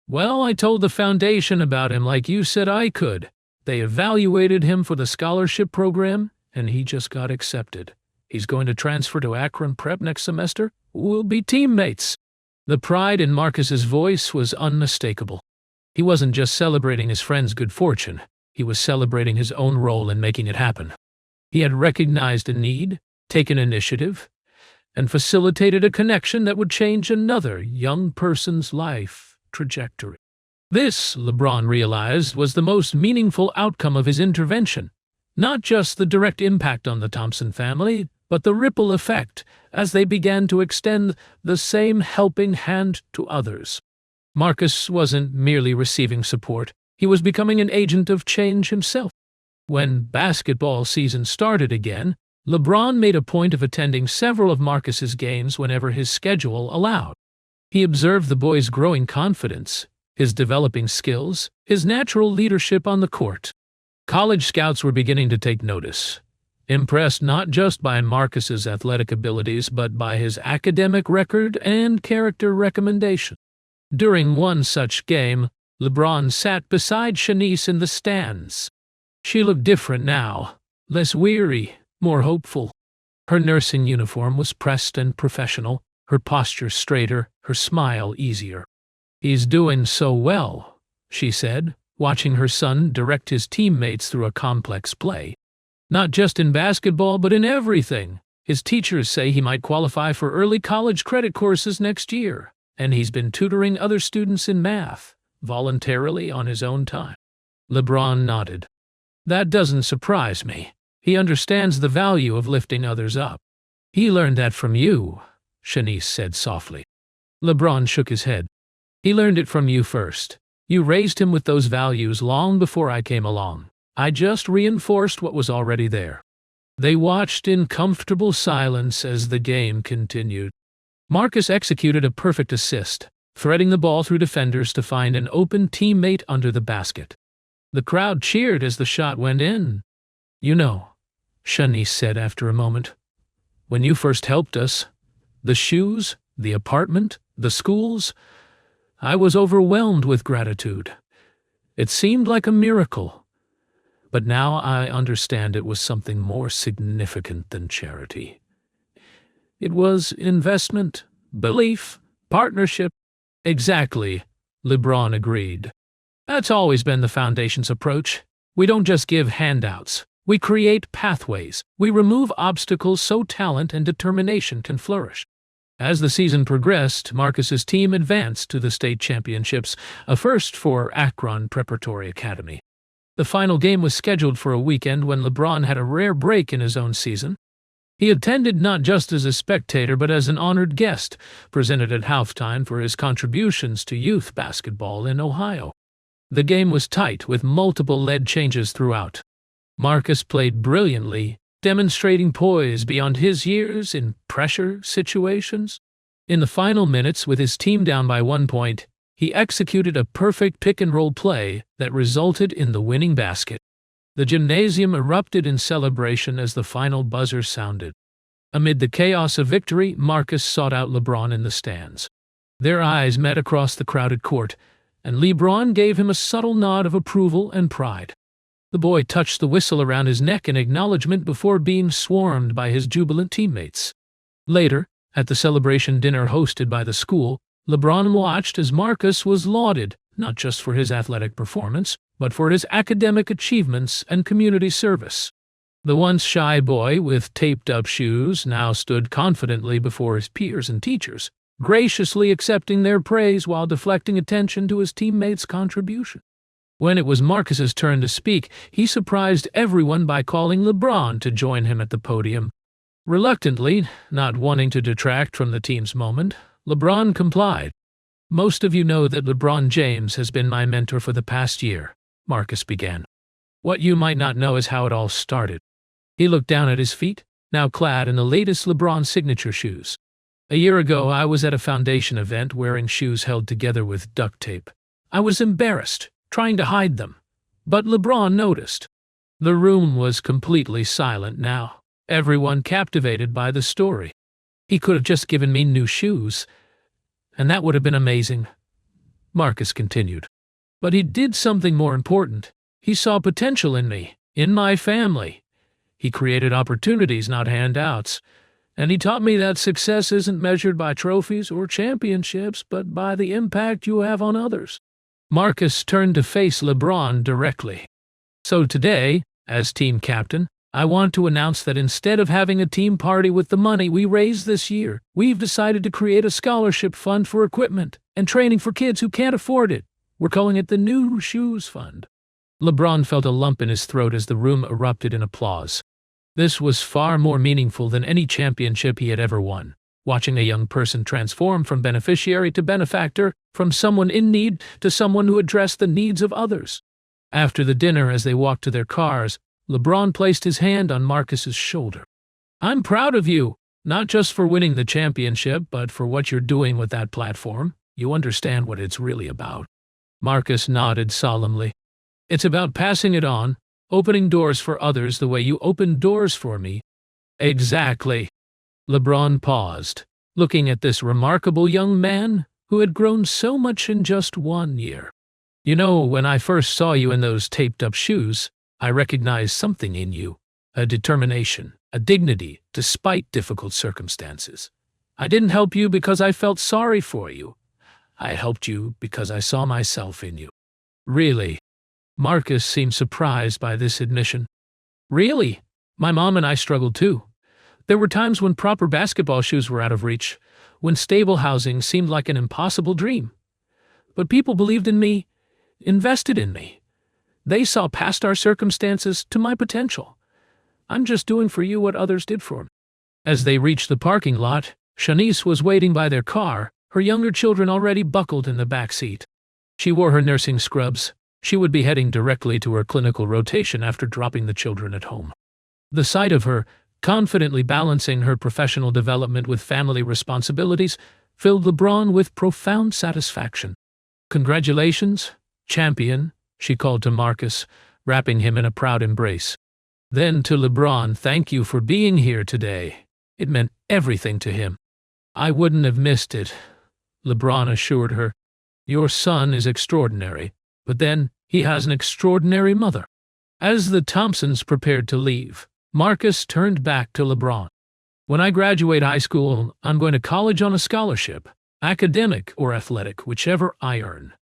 Well, I told the foundation about him like you said I could. They evaluated him for the scholarship program, and he just got accepted. He's going to transfer to Akron Prep next semester. We'll be teammates." The pride in Marcus's voice was unmistakable. He wasn't just celebrating his friend's good fortune. He was celebrating his own role in making it happen. He had recognized a need, taken initiative, and facilitated a connection that would change another young person's life trajectory. This, LeBron realized, was the most meaningful outcome of his intervention. Not just the direct impact on the Thompson family, but the ripple effect as they began to extend the same helping hand to others. Marcus wasn't merely receiving support, he was becoming an agent of change himself. When basketball season started again, LeBron made a point of attending several of Marcus's games whenever his schedule allowed. He observed the boy's growing confidence, his developing skills, his natural leadership on the court. College scouts were beginning to take notice, impressed not just by Marcus's athletic abilities but by his academic record and character recommendation. During one such game, LeBron sat beside Shanice in the stands. She looked different now, less weary, more hopeful. Her nursing uniform was pressed and professional, her posture straighter, her smile easier. "He's doing so well," she said, watching her son direct his teammates through a complex play. "Not just in basketball, but in everything. His teachers say he might qualify for early college credit courses next year, and he's been tutoring other students in math, voluntarily on his own time. LeBron nodded. That doesn't surprise me. He understands the value of lifting others up. He learned that from you, Shanice said softly. LeBron shook his head. He learned it from you first. You raised him with those values long before I came along. I just reinforced what was already there. They watched in comfortable silence as the game continued. Marcus executed a perfect assist, threading the ball through defenders to find an open teammate under the basket. The crowd cheered as the shot went in. You know, Shanice said after a moment, when you first helped us, the shoes, the apartment, the schools, I was overwhelmed with gratitude. It seemed like a miracle. But now I understand it was something more significant than charity. It was investment, belief, partnership. Exactly, LeBron agreed. That's always been the Foundation's approach. We don't just give handouts. We create pathways. We remove obstacles so talent and determination can flourish. As the season progressed, Marcus's team advanced to the state championships, a first for Akron Preparatory Academy. The final game was scheduled for a weekend when LeBron had a rare break in his own season. He attended not just as a spectator but as an honored guest, presented at halftime for his contributions to youth basketball in Ohio. The game was tight, with multiple lead changes throughout. Marcus played brilliantly, demonstrating poise beyond his years in pressure situations. In the final minutes, with his team down by 1 point, he executed a perfect pick-and-roll play that resulted in the winning basket. The gymnasium erupted in celebration as the final buzzer sounded. Amid the chaos of victory, Marcus sought out LeBron in the stands. Their eyes met across the crowded court, and LeBron gave him a subtle nod of approval and pride. The boy touched the whistle around his neck in acknowledgement before being swarmed by his jubilant teammates. Later, at the celebration dinner hosted by the school, LeBron watched as Marcus was lauded, not just for his athletic performance, but for his academic achievements and community service. The once shy boy with taped-up shoes now stood confidently before his peers and teachers, graciously accepting their praise while deflecting attention to his teammates' contribution. When it was Marcus's turn to speak, he surprised everyone by calling LeBron to join him at the podium. Reluctantly, not wanting to detract from the team's moment, LeBron complied. Most of you know that LeBron James has been my mentor for the past year, Marcus began. What you might not know is how it all started. He looked down at his feet, now clad in the latest LeBron signature shoes. A year ago, I was at a foundation event wearing shoes held together with duct tape. I was embarrassed, trying to hide them. But LeBron noticed. The room was completely silent now, everyone captivated by the story. He could have just given me new shoes, and that would have been amazing, Marcus continued. But he did something more important. He saw potential in me, in my family. He created opportunities, not handouts. And he taught me that success isn't measured by trophies or championships, but by the impact you have on others. Marcus turned to face LeBron directly. So today, as team captain, I want to announce that instead of having a team party with the money we raised this year, we've decided to create a scholarship fund for equipment and training for kids who can't afford it. We're calling it the New Shoes Fund. LeBron felt a lump in his throat as the room erupted in applause. This was far more meaningful than any championship he had ever won. Watching a young person transform from beneficiary to benefactor, from someone in need to someone who addressed the needs of others. After the dinner, as they walked to their cars, LeBron placed his hand on Marcus's shoulder. I'm proud of you, not just for winning the championship, but for what you're doing with that platform. You understand what it's really about. Marcus nodded solemnly. It's about passing it on, opening doors for others the way you opened doors for me. Exactly. LeBron paused, looking at this remarkable young man who had grown so much in just 1 year. You know, when I first saw you in those taped-up shoes, I recognized something in you, a determination, a dignity, despite difficult circumstances. I didn't help you because I felt sorry for you. I helped you because I saw myself in you. Really? Marcus seemed surprised by this admission. Really? My mom and I struggled too. There were times when proper basketball shoes were out of reach, when stable housing seemed like an impossible dream. But people believed in me, invested in me. They saw past our circumstances to my potential. I'm just doing for you what others did for me." As they reached the parking lot, Shanice was waiting by their car, her younger children already buckled in the back seat. She wore her nursing scrubs. She would be heading directly to her clinical rotation after dropping the children at home. The sight of her, confidently balancing her professional development with family responsibilities, filled LeBron with profound satisfaction. "Congratulations, champion," she called to Marcus, wrapping him in a proud embrace. Then to LeBron, "Thank you for being here today." It meant everything to him. "I wouldn't have missed it," LeBron assured her. "Your son is extraordinary, but then he has an extraordinary mother." As the Thompsons prepared to leave, Marcus turned back to LeBron. "When I graduate high school, I'm going to college on a scholarship, academic or athletic, whichever I earn.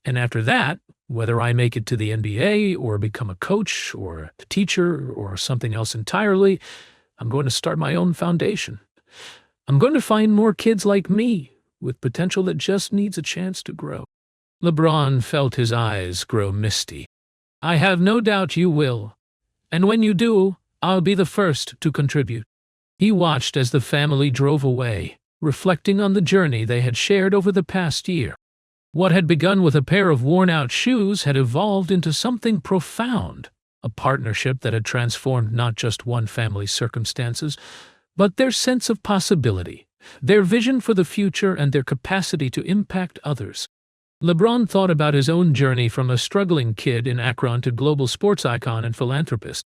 And after that, whether I make it to the NBA or become a coach or a teacher or something else entirely, I'm going to start my own foundation. I'm going to find more kids like me with potential that just needs a chance to grow." LeBron felt his eyes grow misty. "I have no doubt you will. And when you do, I'll be the first to contribute." He watched as the family drove away, reflecting on the journey they had shared over the past year. What had begun with a pair of worn-out shoes had evolved into something profound, a partnership that had transformed not just one family's circumstances, but their sense of possibility, their vision for the future, and their capacity to impact others. LeBron thought about his own journey from a struggling kid in Akron to global sports icon and philanthropist.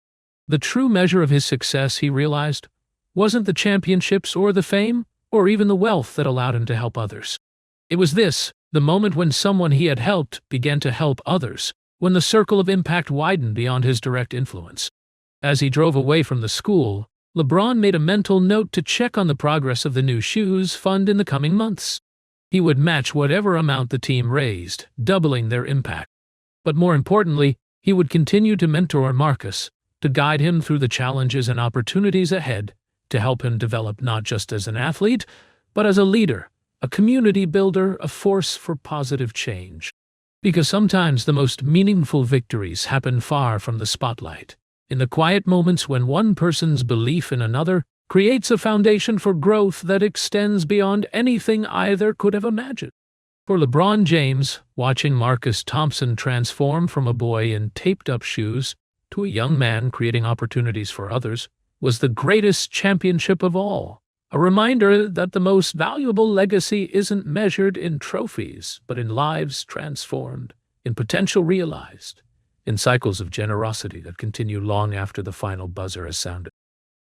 The true measure of his success, he realized, wasn't the championships or the fame, or even the wealth that allowed him to help others. It was this, the moment when someone he had helped began to help others, when the circle of impact widened beyond his direct influence. As he drove away from the school, LeBron made a mental note to check on the progress of the new shoes fund in the coming months. He would match whatever amount the team raised, doubling their impact. But more importantly, he would continue to mentor Marcus, to guide him through the challenges and opportunities ahead, to help him develop not just as an athlete, but as a leader, a community builder, a force for positive change. Because sometimes the most meaningful victories happen far from the spotlight, in the quiet moments when one person's belief in another creates a foundation for growth that extends beyond anything either could have imagined. For LeBron James, watching Marcus Thompson transform from a boy in taped-up shoes to a young man creating opportunities for others was the greatest championship of all. A reminder that the most valuable legacy isn't measured in trophies, but in lives transformed, in potential realized, in cycles of generosity that continue long after the final buzzer has sounded.